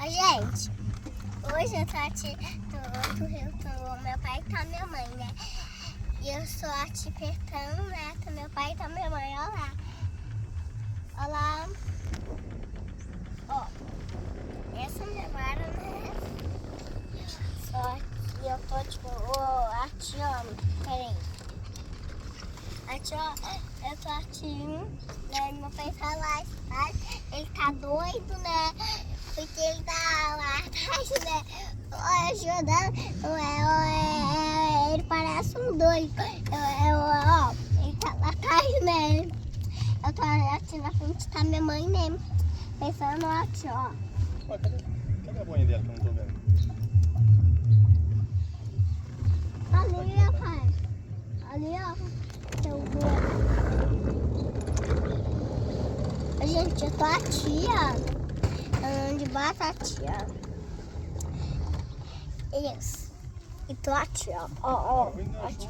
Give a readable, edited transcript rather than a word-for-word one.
Gente, hoje eu tô aqui, meu pai tá minha mãe, né? E eu sou aqui apertando, né? Tá meu pai e tá minha mãe, olha lá. Olha lá. Ó, essa é minha vara, né? Só que eu tô tipo, aqui, ó, peraí. Aqui, ó, eu tô aqui, né? Meu pai tá lá atrás, ele tá doido, né? Porque ele tá lá atrás, né? Ajudando, ele parece um doido. Ó, ele tá lá atrás, né? Eu tô aqui na frente, tá minha mãe mesmo. Pensando aqui, ó. Ué, cadê a boinha dela que eu não tô vendo? Ali, ó, pai. Ali, ó. Tem o boi. Gente, eu tô aqui, ó. Andando de batatinha. Isso. E tô aqui, ó. Ó, ó. Aqui.